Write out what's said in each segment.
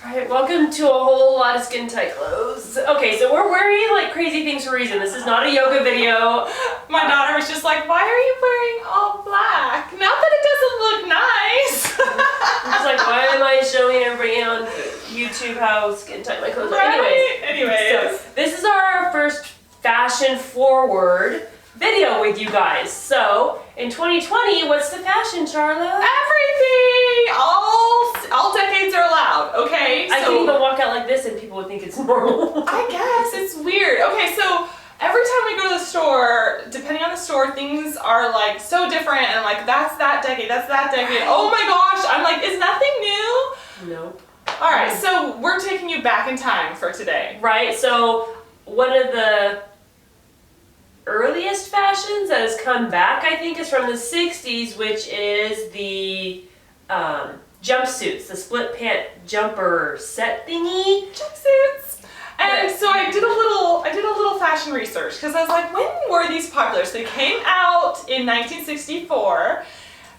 Alright, welcome to a whole lot of skin tight clothes. Okay, so we're wearing like crazy things for a reason. This is not a yoga video. My daughter was just like, why are you wearing all black? Not that it doesn't look nice. I'm just like, why am I showing everybody on YouTube how skin tight my clothes are? Right? Anyways, so this is our first fashion forward video with you guys. So, in 2020, what's the fashion, Sharla? Everything! All decades are allowed, okay? I can even walk out like this and people would think it's normal. I guess, it's weird. Okay, so every time we go to the store, depending on the store, things are like so different and I'm like, that's that decade, that's that decade. Oh my gosh, I'm like, is nothing new? Nope. Alright, so we're taking you back in time for today. Right, so one of the earliest fashions that has come back, I think, is from the 60s, which is the jumpsuits, the split pant jumper set thingy. Jumpsuits. And so I did a little fashion research because I was like, when were these popular? So they came out in 1964,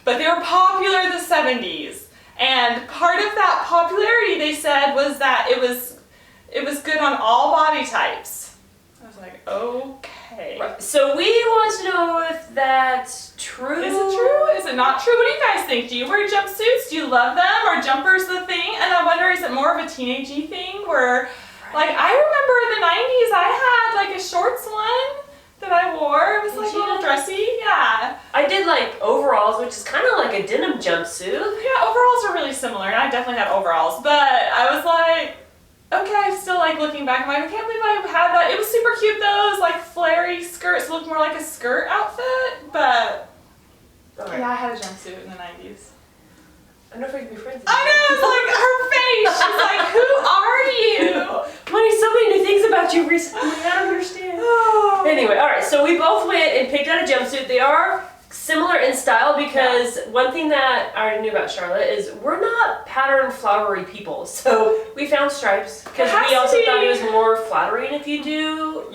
but they were popular in the 70s. And part of that popularity, they said, was that it was good on all body types. I was like, okay. Right. So we want to know if that's true. Is it true? Is it not true? What do you guys think? Do you wear jumpsuits? Do you love them? Are jumpers the thing? And I wonder, is it more of a teenagey thing where, like, I remember in the 90s I had like a shorts one that I wore. It was like a little dressy. Yeah. I did like overalls, which is kind of like a denim jumpsuit. Yeah, overalls are really similar, and I definitely had overalls. But I was like, okay, I'm still like looking back. I'm like, I can't believe I had that. It was super cute though. It was like flary skirts. It looked more like a skirt outfit, but yeah, I had a jumpsuit in the 90s. I don't know if we can be friends. I know, it's like her face. She's like, who are you? I'm learning so many new things about you recently. I don't understand. Anyway, alright, so we both went and picked out a jumpsuit. They are similar in style because one thing that I already knew about Charlotte is we're not pattern flowery people. So we found stripes because we also thought it was more flattering if you do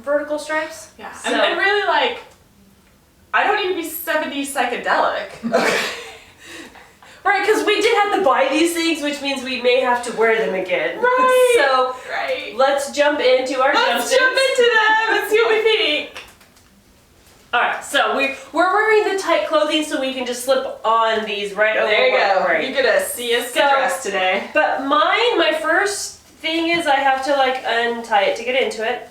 vertical stripes. Yeah, so. and really like, I don't need to be 70s psychedelic. Okay. Right, because we did have to buy these things, which means we may have to wear them again. Right. So let's jump into our jumpsuits. Let's jump into them and see what we think. Alright, so we're wearing the tight clothing so we can just slip on these right over. There you go. Right. You're gonna see us get dressed today. But my first thing is I have to like untie it to get into it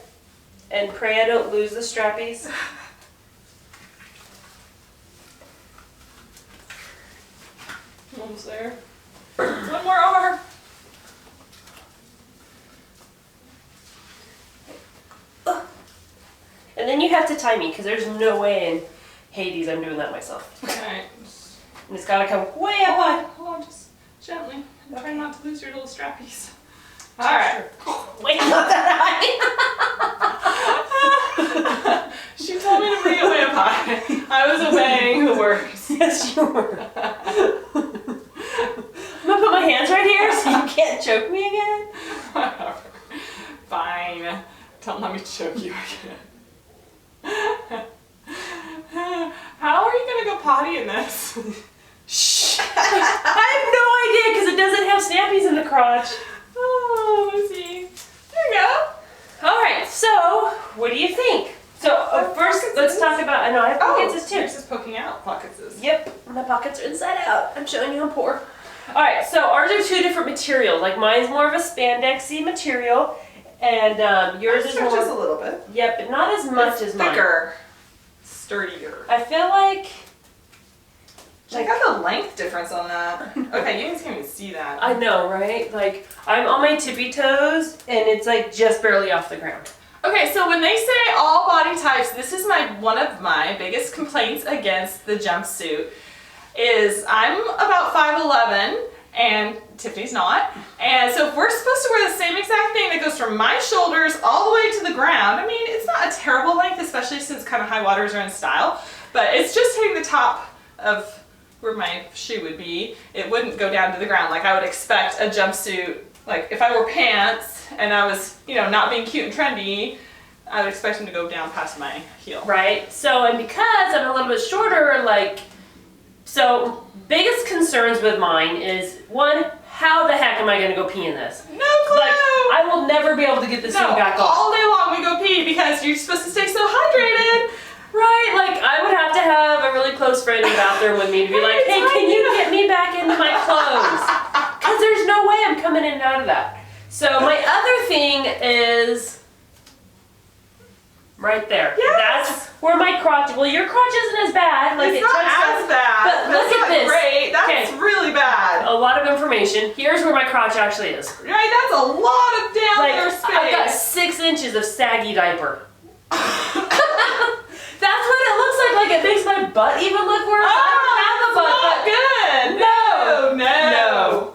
and pray I don't lose the strappies. Almost there. One more arm. And then you have to tie me because there's no way in Hades I'm doing that myself. Alright. And it's gotta come way up high. Hold on, just gently. I'm trying not to lose your little strappies. Alright. Wait, not that high. She told me to bring it way up high. I was obeying the words. Yes, you were. I'm gonna put my hands right here so you can't choke me again. Fine. Don't let me choke you again. How are you gonna go potty in this? Shh! I have no idea because it doesn't have snappies in the crotch. Oh, let's see. There you go. Alright, so what do you think? So first let's talk about, I know I have pockets too. Yours is poking out. Pockets is. Yep, my pockets are inside out. I'm showing you I'm poor. Alright, so ours are two different materials. Like mine's more of a spandexy material. And yours is more. Just a little bit. Yep, but not as much as mine. Thicker, sturdier. I feel like. Check out the length difference on that. Okay, you guys can't even see that. I know, right? Like I'm on my tippy toes, and it's like just barely off the ground. Okay, so when they say all body types, this is one of my biggest complaints against the jumpsuit. Is I'm about 5'11". And Tiffany's not. And so if we're supposed to wear the same exact thing that goes from my shoulders all the way to the ground, I mean, it's not a terrible length, especially since kind of high waters are in style, but it's just hitting the top of where my shoe would be. It wouldn't go down to the ground like I would expect a jumpsuit. Like if I wore pants and I was, you know, not being cute and trendy, I would expect them to go down past my heel. Right. So, and because I'm a little bit shorter, like, so biggest concerns with mine is one, how the heck am I gonna go pee in this? No clue. Like, I will never be able to get this thing back off. All day long we go pee because you're supposed to stay so hydrated. Right, like I would have to have a really close friend in the bathroom with me to be like, hey, can you get me back into my clothes? Because there's no way I'm coming in and out of that. So my other thing is right there. Yes. That's where my crotch, well, your crotch isn't as bad. Like It's not as bad. But look at this. Great. That's really bad. A lot of information. Here's where my crotch actually is. Right, that's a lot of down there space. I've got 6 inches of saggy diaper. That's what it looks like. Like it makes my butt even look worse. I don't have a butt. Not good. No.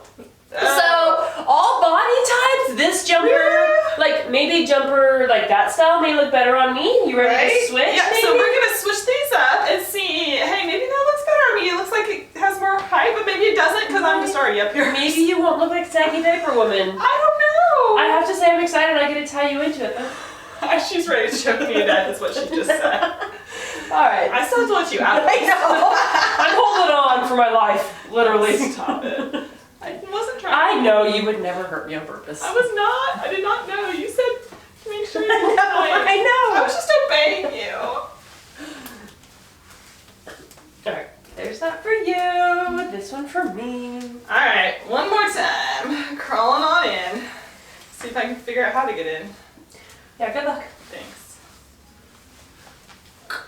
So all body types, this jumper, like maybe jumper like that style may look better on me. You ready to switch? Yeah. Maybe? So we're gonna switch these up and see. Hey, maybe that looks better on me. It looks like it has more height, but maybe it doesn't because I'm just already up here. Maybe you won't look like saggy diaper woman. I don't know. I have to say I'm excited. I get to tie you into it. She's ready to choke me to death. Is what she just said. All right. I still have to let you out. I know. I'm holding on for my life, literally. Stop it. I wasn't trying. I know you would never hurt me on purpose. I was not. I did not know. You said to make sure you I looked know. nice. I know. I was just obeying you. All right. There's that for you. This one for me. All right. One more time. Crawling on in. See if I can figure out how to get in. Yeah, good luck. Thanks.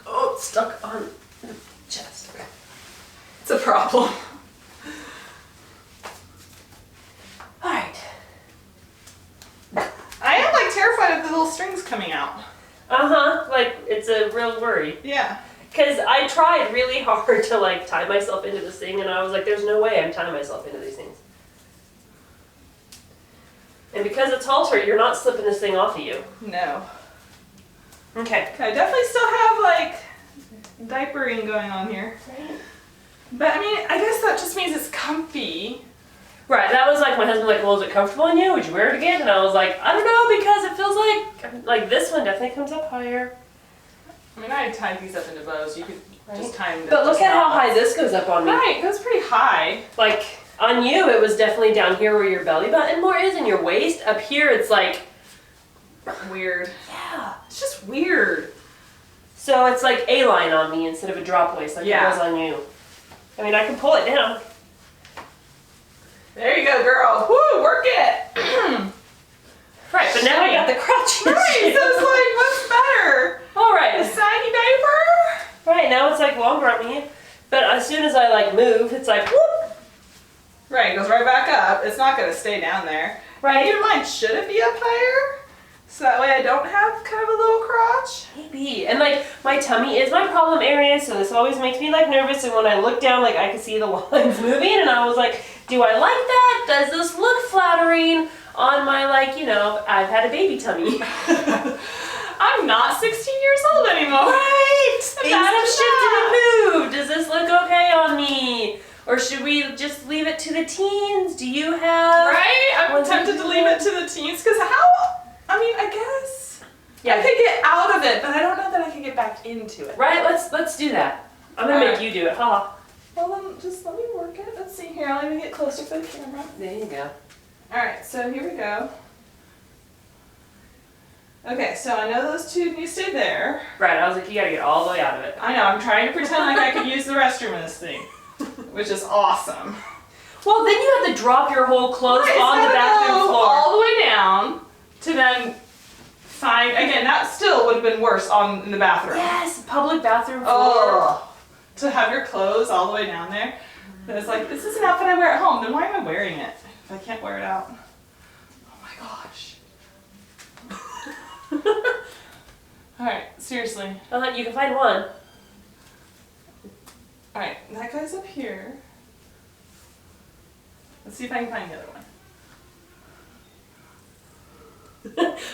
Oh, it's stuck on the chest. Okay. It's a problem. All right. I am like terrified of the little strings coming out. Like it's a real worry. Yeah. Because I tried really hard to like tie myself into this thing, and I was like, "There's no way I'm tying myself into these things." And because it's halter, you're not slipping this thing off of you. No. Okay. I definitely still have like diapering going on here. Right. But I mean, I guess that just means it's comfy. Right. That was like my husband like, "Well, is it comfortable on you? Would you wear it again?" And I was like, "I don't know because it feels like this one definitely comes up higher." I mean, I tied these up into bows. You could just tie them. But look at how high this goes up on me. Right, it goes pretty high. Like on you, it was definitely down here where your belly button more is, and your waist. Up here, it's like Weird. yeah. It's just weird. So it's like a line on me instead of a drop waist like it was on you. I mean, I can pull it down. There you go, girl. Woo, work it. Right, but now I got the crotch. Right, so it's like, what's better? All A right. saggy diaper? Right, now it's like longer on me. But as soon as I like move, it's like whoop. Right, it goes right back up. It's not going to stay down there. Right. Even mine, should it be up higher? So that way I don't have kind of a little crotch? Maybe. And like my tummy is my problem area, so this always makes me like nervous. And when I look down, like I can see the lines moving, and I was like, do I like that? Does this look flattering on my like, you know, I've had a baby tummy. I'm not 16 years old anymore. Right. Things Things have have shifted and moved. Does this look okay on me? Or should we just leave it to the teens? Do you have? Right? I'm Ones that tempted you to leave it to the teens because I guess I could get out of it, but I don't know that I could get back into it. Right, let's do that. I'm gonna make you do it, huh? Well, then just let me work it. Let's see here. I'll even get closer to the camera. There you go. All right, so here we go. Okay, so I know those two need to stay there. Right, I was like, you gotta get all the way out of it. I know, I'm trying to pretend like I could use the restroom in this thing, which is awesome. Well, then you have to drop your whole clothes Right, on so the I bathroom go floor. all the way down to then find, again, that still would have been worse in the bathroom. Yes, public bathroom floor. Oh, to have your clothes all the way down there. And it's like, this is an outfit I wear at home, then why am I wearing it if I can't wear it out? Oh my gosh. Alright, seriously. You can find one. Alright, that guy's up here. Let's see if I can find the other one.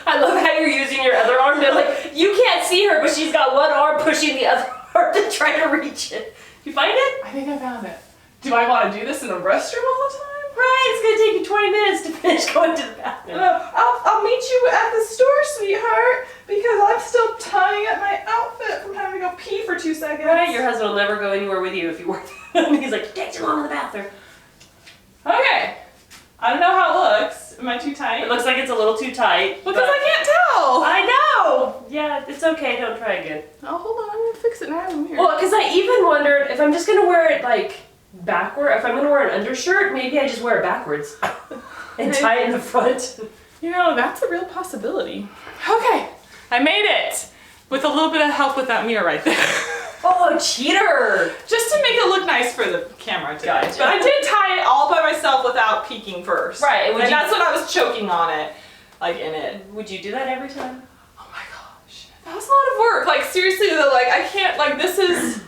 I love how you're using your other arm. They're like, you can't see her, but she's got one arm pushing the other arm to try to reach it. You find it? I think I found it. Do I want to do this in a restroom all the time? Right, it's gonna take you 20 minutes to finish going to the bathroom. I'll meet you at the store, sweetheart, because I'm still tying up my outfit from having to go pee for 2 seconds. Right, your husband will never go anywhere with you if you work. He's like, take too long in the bathroom. Okay, I don't know how it looks. Am I too tight? It looks like it's a little too tight. Because I can't tell. I know. Yeah, it's okay. Don't try again. Oh, hold on. I'm gonna fix it now. I'm here. Well, because I even wondered if I'm just gonna wear it like backward. If I'm gonna wear an undershirt, maybe I just wear it backwards and tie it in the front. You know, that's a real possibility. Okay, I made it with a little bit of help with that mirror right there. Oh, cheater! Just to make it look nice for the camera today. Gotcha. But I did tie it all by myself without peeking first. Right, And that's when I was choking on it, like in it. Would you do that every time? Oh my gosh, that was a lot of work. Like seriously though, like I can't, like this is,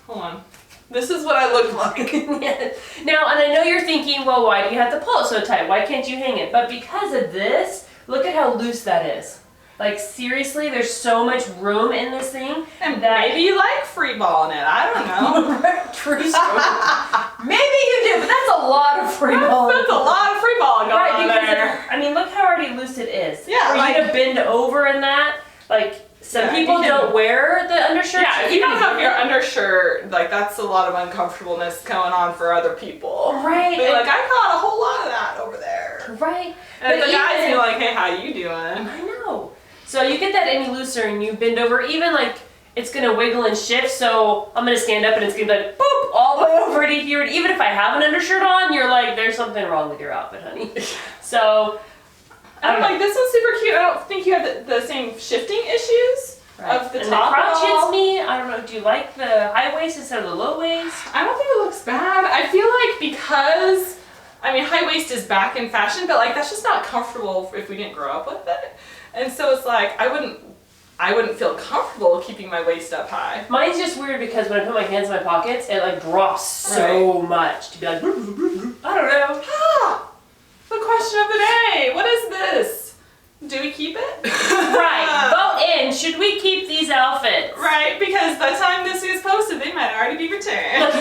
hold on. This is what I look like. Now, and I know you're thinking, well, why do you have to pull it so tight? Why can't you hang it? But because of this, look at how loose that is. Like seriously, there's so much room in this thing. And maybe you like free balling it. I don't know. True story. Maybe you do, but that's a lot of free balling. That's a lot of free balling going on there. I mean, look how already loose it is. Yeah, For like, you to bend over in that, like some people don't wear the undershirts. Yeah, if you don't have your undershirt, like that's a lot of uncomfortableness going on for other people. Right. But like I caught a whole lot of that over there. Right. And but the guys be like, hey, how you doing? I know. So you get that any looser and you bend over, even like it's gonna wiggle and shift. So I'm gonna stand up and it's gonna be like boop all the way over to here. And even if I have an undershirt on, you're like, there's something wrong with your outfit, honey. So I'm like, this one's super cute. I don't think you have the same shifting issues of the and top. The crotch at all. hits me. I don't know. Do you like the high waist instead of the low waist? I don't think it looks bad. I feel like because, I mean, high waist is back in fashion, but like that's just not comfortable if we didn't grow up with it. And so it's like, I wouldn't feel comfortable keeping my waist up high. Mine's just weird because when I put my hands in my pockets, it like drops so much to be like, I don't know. Ah, the question of the day. What is this? Do we keep it? Right. Vote in. Should we keep these outfits? Right, because by the time this is posted, they might already be returned.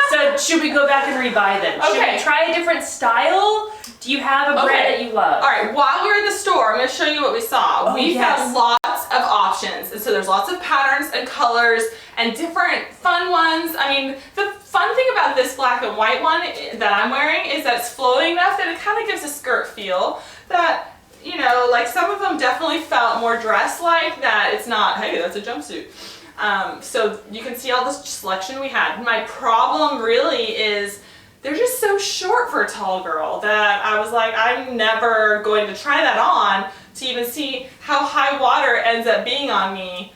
So should we go back and rebuy them? Okay. Should we try a different style? Do you have a brand that you love? All right, while we're in the store, I'm going to show you what we saw. Oh, We yes. found lots of options. And so there's lots of patterns and colors and different fun ones. I mean, the fun thing about this black and white one that I'm wearing is that it's floating enough that it kind of gives a skirt feel that, you know, like some of them definitely felt more dress-like, that it's not, hey, that's a jumpsuit. So you can see all this selection we had. My problem really is they're just so short for a tall girl that I was like, I'm never going to try that on to even see how high water ends up being on me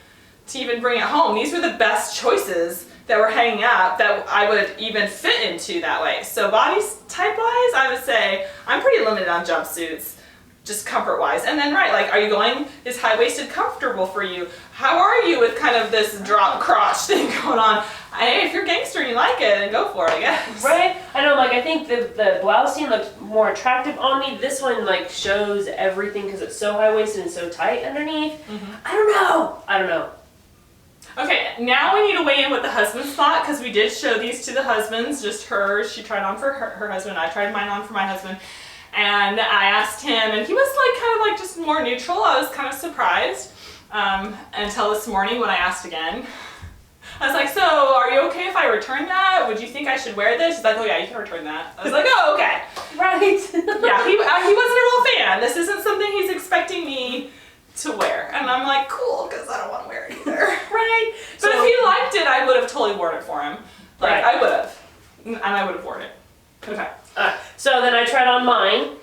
to even bring it home. These were the best choices that were hanging up that I would even fit into that way. So body type wise, I would say I'm pretty limited on jumpsuits, just comfort wise. And then right, like, are you going, is high-waisted comfortable for you? How are you with kind of this drop crotch thing going on? Hey, if you're gangster and you like it, then go for it, I guess. Right? I know, like, I think the blouse scene looked more attractive on me. This one, like, shows everything because it's so high-waisted and so tight underneath. Mm-hmm. I don't know. Okay, now we need to weigh in with the husband's thought because we did show these to the husbands, just hers. She tried on for her husband, I tried mine on for my husband. And I asked him, and he was like kind of like just more neutral. I was kind of surprised until this morning when I asked again. I was like, so are you okay if I return that? Would you think I should wear this? He's like, oh yeah, you can return that. I was like, oh, okay. Right. Yeah, he wasn't a real fan. This isn't something he's expecting me to wear. And I'm like, cool, because I don't want to wear it either. Right. But if he liked it, I would have totally worn it for him. Like, Right. I would have. And I would have worn it. Okay. So then I tried on mine,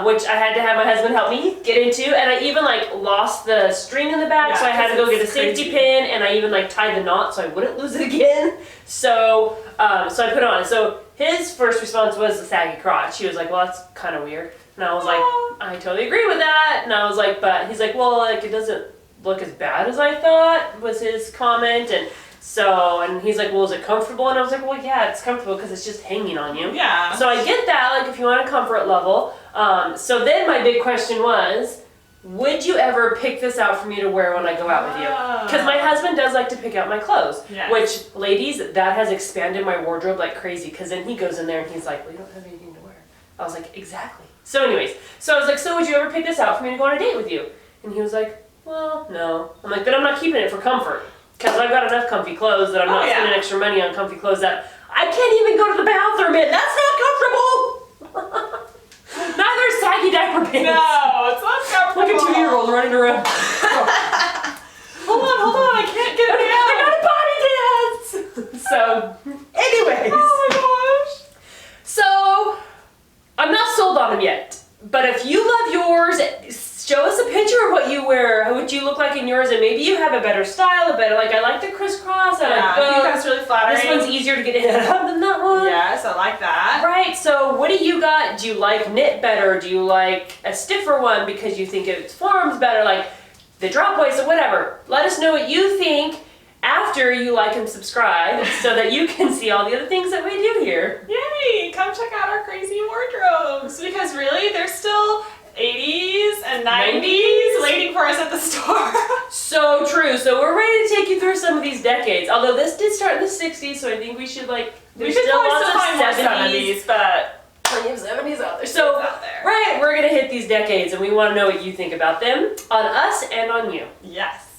which I had to have my husband help me get into, and I even like lost the string in the back, Yeah, so I had to go get a it's safety crazy. pin, and I even like tied the knot so I wouldn't lose it again. So so I put it on. So his first response was the saggy crotch. He was like, well, that's kind of weird. And I was like, I totally agree with that. And I was like, but he's like, well, like it doesn't look as bad as I thought, was his comment. And so, and he's like, well, is it comfortable? And I was like, well, yeah, it's comfortable because it's just hanging on you. Yeah. So I get that, like if you want a comfort level. So then my big question was, would you ever pick this out for me to wear when I go out with you? Because my husband does like to pick out my clothes. Yes. Which, ladies, that has expanded my wardrobe like crazy. Because then he goes in there and he's like, well, you don't have anything to wear. I was like, exactly. So anyways, so I was like, so would you ever pick this out for me to go on a date with you? And he was like, well, no. I'm like, then I'm not keeping it for comfort. Because I've got enough comfy clothes that I'm not spending extra money on comfy clothes that I can't even go to the bathroom in. That's not comfortable. No, it's not comfortable. Look at 2-year-olds running around. Hold on, I can't get it out. I got a potty dance! So, anyways. Oh my gosh. So, I'm not sold on them yet. But if you love yours, show us a picture of what you wear, what you look like in yours, and maybe you have a better style, I like the crisscross, I think that's really flattering. This one's easier to get in and out than that one. Yes, I like that. Right, so what do you got? Do you like knit better? Do you like a stiffer one because you think it forms better? Like the drop waist or whatever. Let us know what you think after you like and subscribe so that you can see all the other things that we do here. Yay! Come check out our crazy wardrobes because really they're still 80s and 90s waiting for us at the store. So true. So we're ready to take you through some of these decades. Although this did start in the 60s, so I think we should we should still probably lots still of find more 70s, but plenty of 70s out there. So So right, we're gonna hit these decades and we want to know what you think about them on us and on you. yes.